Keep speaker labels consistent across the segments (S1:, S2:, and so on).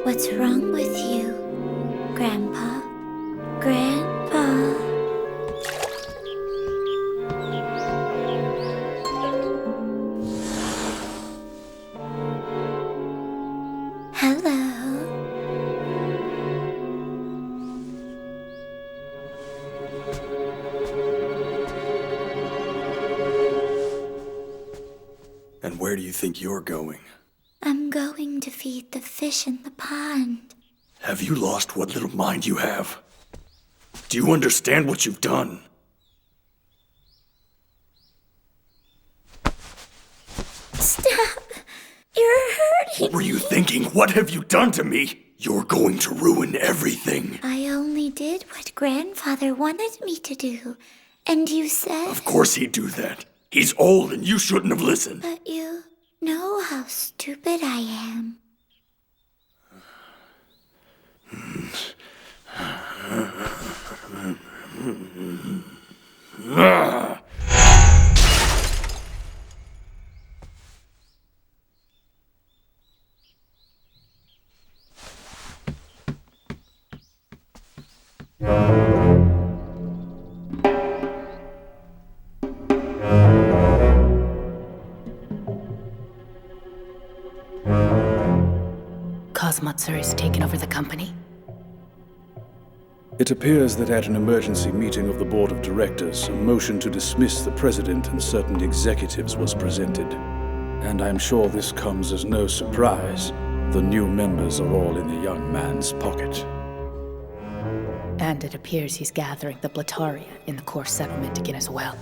S1: What's wrong with you, Grandpa? Grandpa? Hello?
S2: And where do you think you're going?
S1: I'm going to feed the fish in the pond.
S2: Have you lost what little mind you have? Do you understand what you've done?
S1: Stop! You're hurting
S2: What were you thinking? What have you done to me? You're going to ruin everything.
S1: I only did what Grandfather wanted me to do. And you said...
S2: Of course he'd do that. He's old and you shouldn't have listened.
S1: But you know how stupid I am.
S3: Matsuri's taken over the company?
S4: It appears that at an emergency meeting of the board of directors, a motion to dismiss the president and certain executives was presented. And I'm sure this comes as no surprise. The new members are all in the young man's pocket.
S3: And it appears he's gathering the Blataria in the core settlement again as well.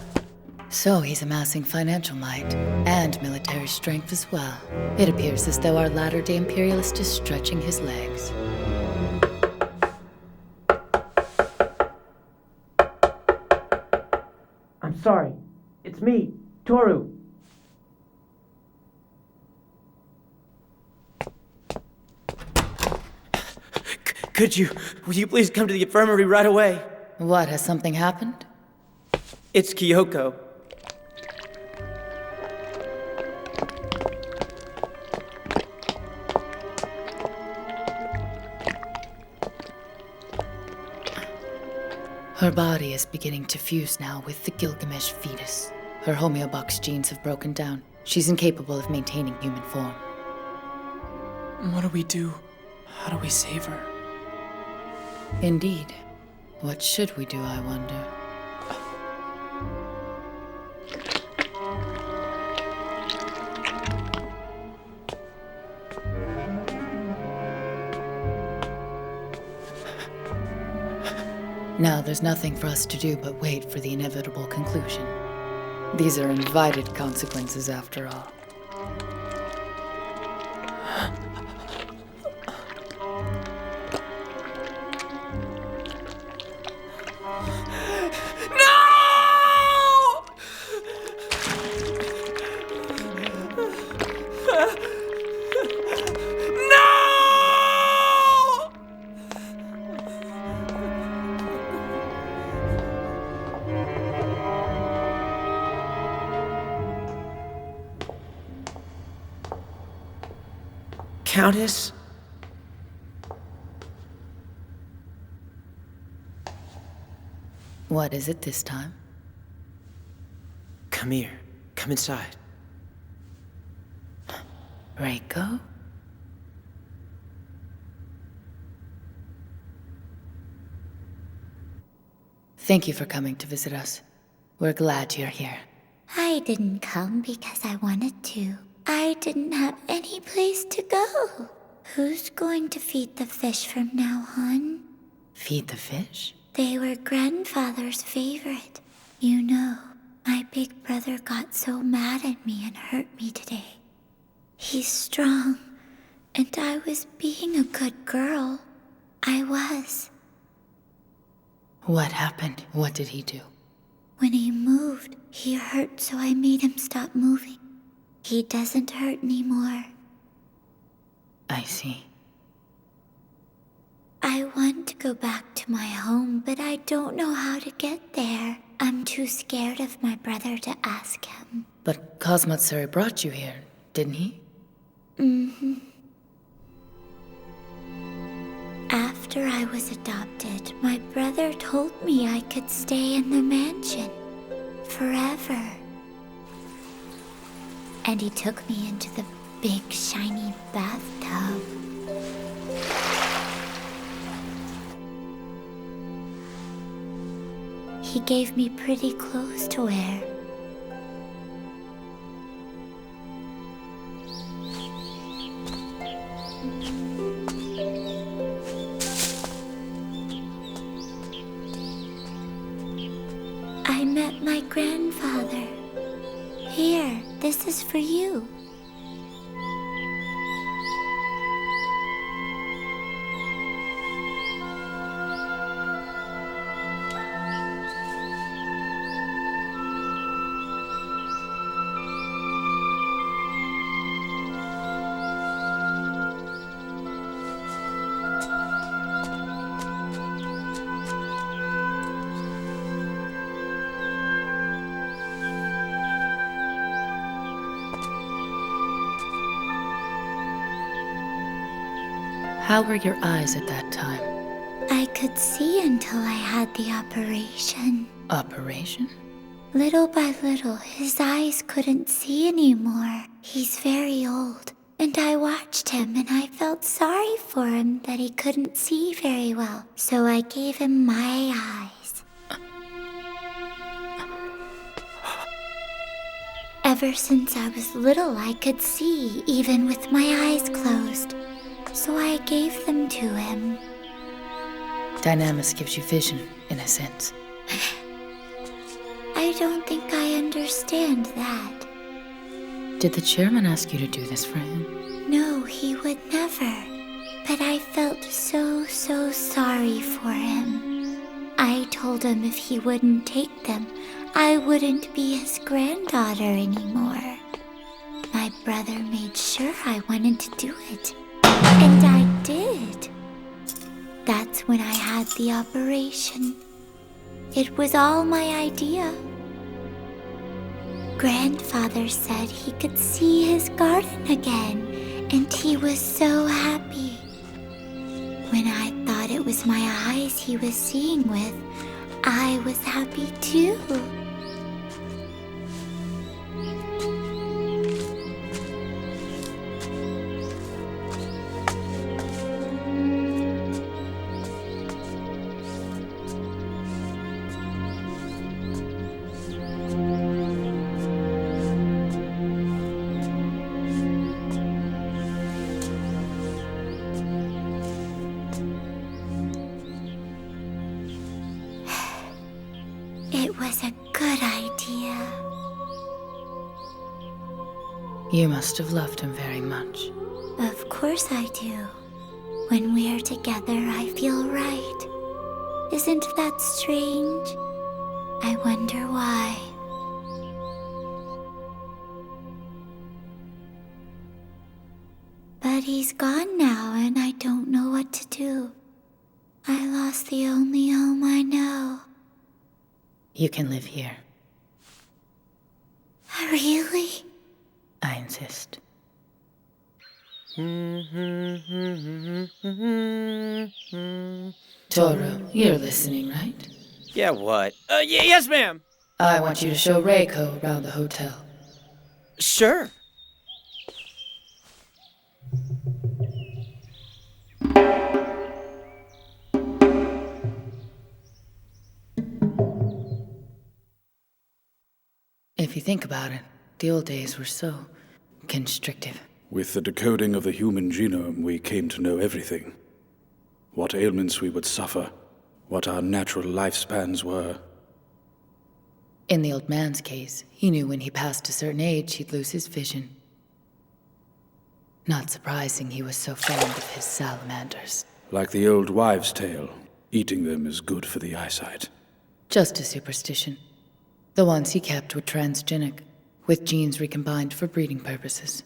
S3: So he's amassing financial might and military strength as well. It appears as though our latter-day imperialist is stretching his legs.
S5: I'm sorry. It's me, Toru. Will you please come to the infirmary right away?
S3: What, has something happened?
S5: It's Kyoko.
S3: Her body is beginning to fuse now with the Gilgamesh fetus. Her homeobox genes have broken down. She's incapable of maintaining human form.
S5: What do we do? How do we save her?
S3: Indeed. What should we do, I wonder? Now there's nothing for us to do but wait for the inevitable conclusion. These are invited consequences, after all.
S5: Countess?
S3: What is it this time?
S5: Come here. Come inside.
S3: Reiko? Thank you for coming to visit us. We're glad you're here.
S1: I didn't come because I wanted to. I didn't have any place to go. Who's going to feed the fish from now on?
S3: Feed the fish?
S1: They were grandfather's favorite. You know, my big brother got so mad at me and hurt me today. He's strong, and I was being a good girl. I was.
S3: What happened? What did he do?
S1: When he moved, he hurt, so I made him stop moving. He doesn't hurt anymore.
S3: I see.
S1: I want to go back to my home, but I don't know how to get there. I'm too scared of my brother to ask him.
S3: But Cosmatsuri brought you here, didn't he?
S1: Mm-hmm. After I was adopted, my brother told me I could stay in the mansion forever. And he took me into the big, shiny bathtub. He gave me pretty clothes to wear. I met my grandfather. Here, this is for you.
S3: How were your eyes at that time?
S1: I could see until I had the operation.
S3: Operation?
S1: Little by little, his eyes couldn't see anymore. He's very old, and I watched him and I felt sorry for him that he couldn't see very well. So I gave him my eyes. Ever since I was little, I could see, even with my eyes closed. So I gave them to him.
S3: Dynamis gives you vision, in a sense.
S1: I don't think I understand that.
S3: Did the chairman ask you to do this for him?
S1: No, he would never. But I felt so sorry for him. I told him if he wouldn't take them, I wouldn't be his granddaughter anymore. My brother made sure I wanted to do it. And I did. That's when I had the operation. It was all my idea. Grandfather said he could see his garden again, and he was so happy. When I thought it was my eyes he was seeing with, I was happy too. It was a good idea.
S3: You must have loved him very much.
S1: Of course I do. When we're together, I feel right. Isn't that strange? I wonder why. But he's gone now, and I don't know what to do. I lost the only home I know.
S3: You can live here.
S1: Really?
S3: I insist. Toro, you're listening, right?
S5: Yeah, what? Yes, ma'am.
S3: I want you to show Reiko around the hotel.
S5: Sure.
S3: If you think about it, the old days were so constrictive.
S4: With the decoding of the human genome, we came to know everything. What ailments we would suffer, what our natural lifespans were.
S3: In the old man's case, he knew when he passed a certain age, he'd lose his vision. Not surprising he was so fond of his salamanders.
S4: Like the old wives' tale, eating them is good for the eyesight.
S3: Just a superstition. The ones he kept were transgenic, with genes recombined for breeding purposes.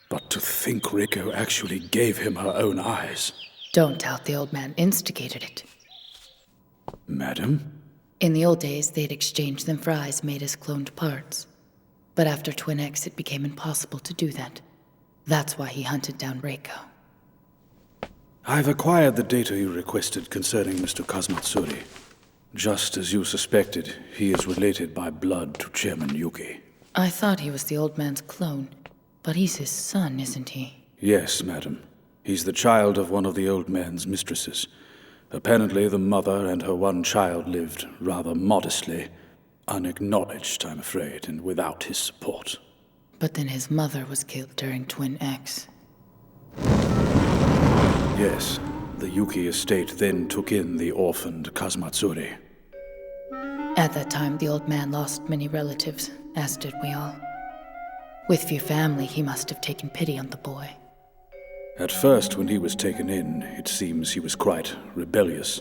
S4: But to think Reiko actually gave him her own eyes.
S3: Don't doubt the old man instigated it.
S4: Madam?
S3: In the old days, they'd exchanged them for eyes made as cloned parts. But after Twin X, it became impossible to do that. That's why he hunted down Reiko.
S4: I've acquired the data you requested concerning Mr. Kazmatsuri. Just as you suspected, he is related by blood to Chairman Yuki.
S3: I thought he was the old man's clone, but he's his son, isn't he?
S4: Yes, madam. He's the child of one of the old man's mistresses. Apparently, the mother and her one child lived rather modestly. Unacknowledged, I'm afraid, and without his support.
S3: But then his mother was killed during Twin X.
S4: Yes, the Yuki estate then took in the orphaned Kazmatsuri.
S3: At that time, the old man lost many relatives, as did we all. With few family, he must have taken pity on the boy.
S4: At first, when he was taken in, it seems he was quite rebellious.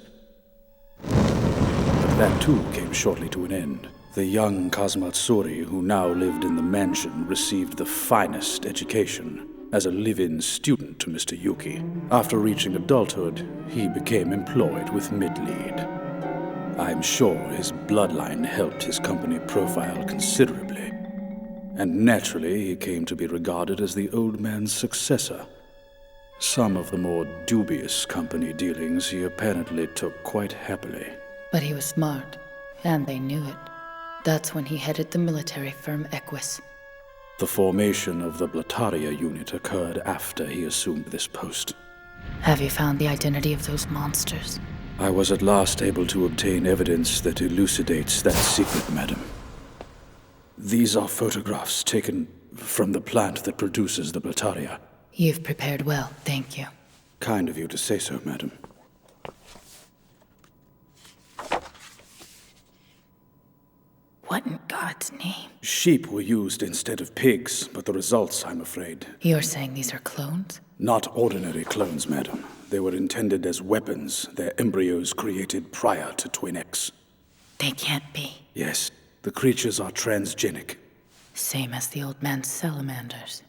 S4: But that too came shortly to an end. The young Kazmatsuri, who now lived in the mansion, received the finest education as a live-in student to Mr. Yuki. After reaching adulthood, he became employed with Midlead. I'm sure his bloodline helped his company profile considerably. And naturally, he came to be regarded as the old man's successor. Some of the more dubious company dealings he apparently took quite happily.
S3: But he was smart, and they knew it. That's when he headed the military firm Equus.
S4: The formation of the Blataria unit occurred after he assumed this post.
S3: Have you found the identity of those monsters?
S4: I was at last able to obtain evidence that elucidates that secret, madam. These are photographs taken from the plant that produces the Blataria.
S3: You've prepared well, thank you.
S4: Kind of you to say so, madam.
S3: What in God's name?
S4: Sheep were used instead of pigs, but the results, I'm afraid.
S3: You're saying these are clones?
S4: Not ordinary clones, madam. They were intended as weapons, their embryos created prior to Twin X.
S3: They can't be.
S4: Yes, the creatures are transgenic.
S3: Same as the old man's salamanders.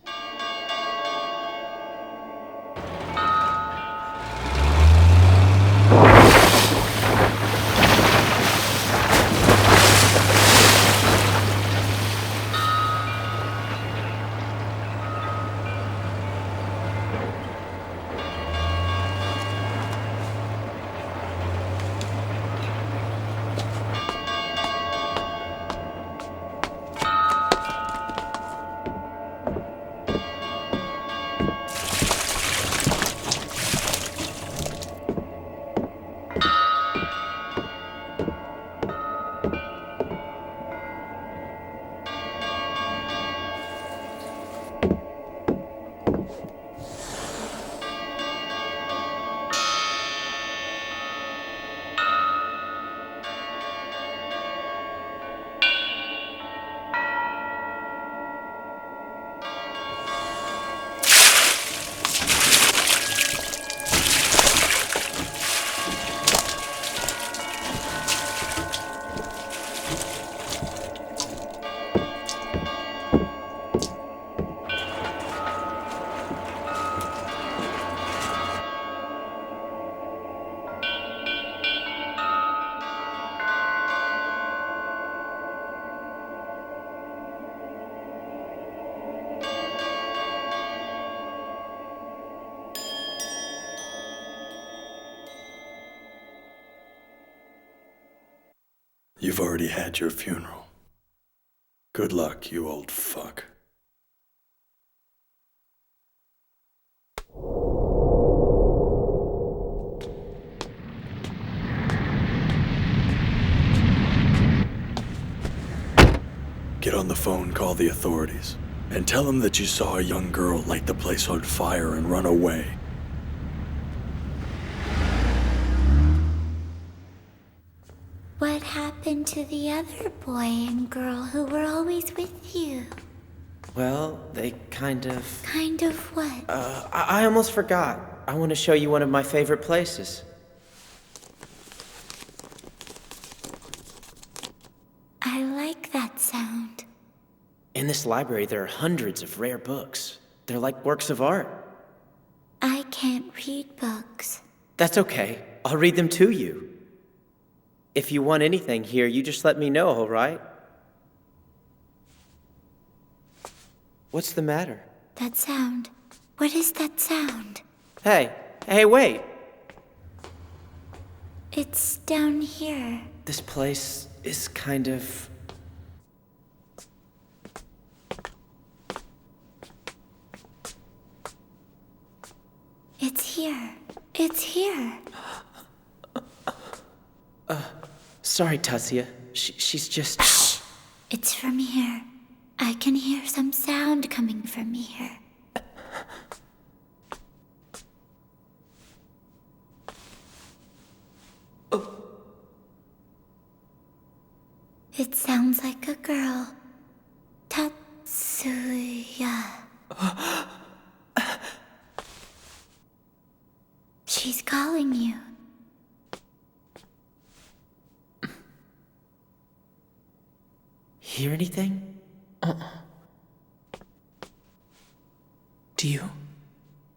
S2: You've already had your funeral. Good luck, you old fuck. Get on the phone, call the authorities, and tell them that you saw a young girl light the place on fire and run away.
S1: What happened to the other boy and girl who were always with you?
S5: Well, they kind of...
S1: Kind of what?
S5: I almost forgot. I want to show you one of my favorite places.
S1: I like that sound.
S5: In this library, there are hundreds of rare books. They're like works of art.
S1: I can't read books.
S5: That's okay. I'll read them to you. If you want anything here, you just let me know, all right? What's the matter?
S1: That sound. What is that sound?
S5: Hey, wait!
S1: It's down here.
S5: This place is kind of...
S1: It's here. It's here.
S5: Sorry, Tassia. She's just...
S1: Shh! It's from here. I can hear some sound coming from here. It sounds like a girl. Tatsuya. She's calling you.
S5: Hear anything?
S6: Do you?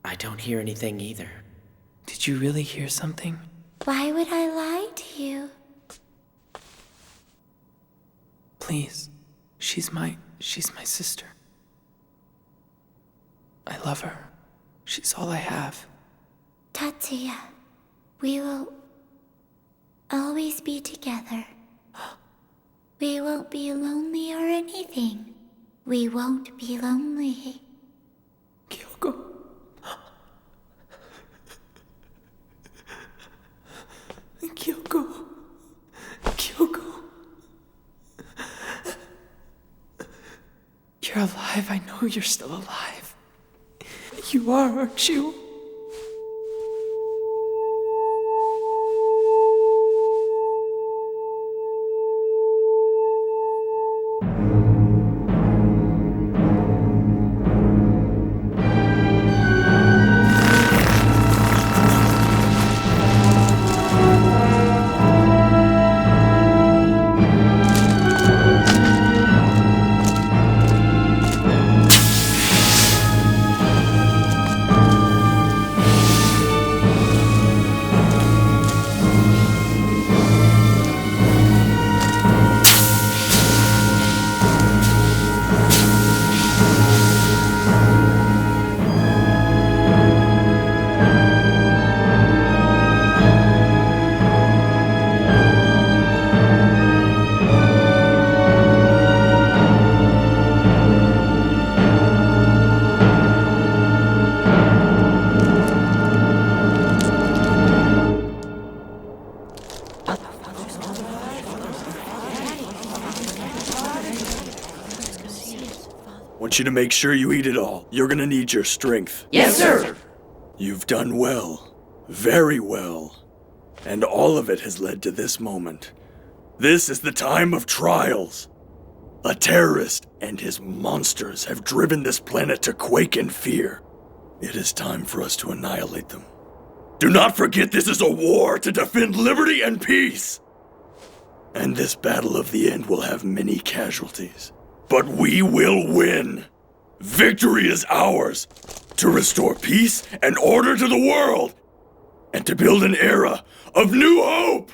S5: I don't hear anything either.
S6: Did you really hear something?
S1: Why would I lie to you?
S6: Please. She's my sister. I love her. She's all I have.
S1: Tatsuya, we will always be together. We won't be lonely or anything. We won't be lonely.
S6: Kyoko. Kyoko. Kyoko. You're alive. I know you're still alive. You are, aren't you?
S2: Want you to make sure you eat it all. You're gonna need your strength.
S5: Yes, sir!
S2: You've done well. Very well. And all of it has led to this moment. This is the time of trials. A terrorist and his monsters have driven this planet to quake in fear. It is time for us to annihilate them. Do not forget this is a war to defend liberty and peace. And this battle of the end will have many casualties. But we will win. Victory is ours to restore peace and order to the world and to build an era of new hope.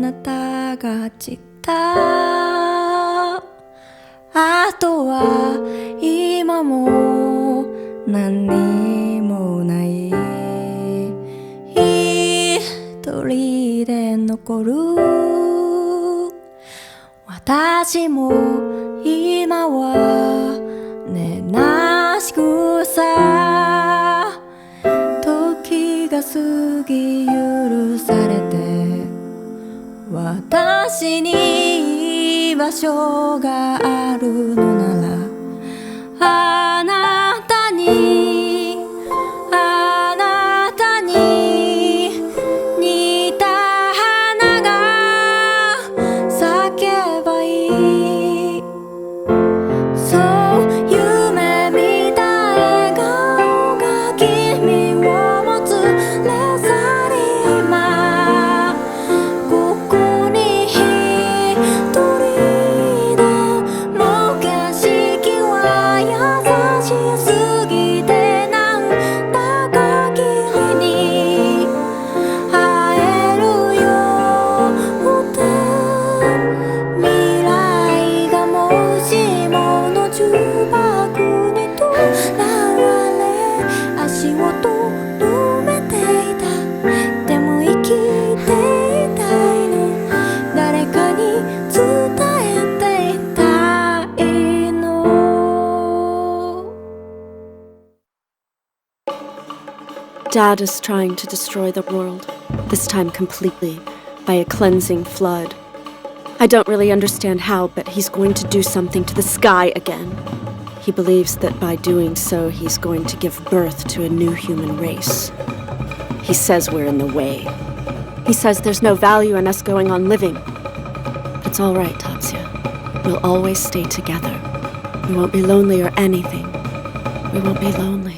S7: なたが散ったあとは今も何にもない一人で残る私も今はねなしくさ時が過ぎ許されて私に居場所があるのならあなたに似た花が咲けばいいそう夢見た笑顔が君を持つレザリ今ここに一人でも景色は優しすぎてなんだか君に会えるよって未来がもしもの重箱にとらわれ足音埋めていたでも生きていたいの誰かに伝えていたいの
S8: Dad is trying to destroy the world, this time completely, by a cleansing flood. I don't really understand how, but he's going to do something to the sky again. He believes that by doing so, he's going to give birth to a new human race. He says we're in the way. He says there's no value in us going on living. It's all right, Tatsuya. We'll always stay together. We won't be lonely or anything. We won't be lonely.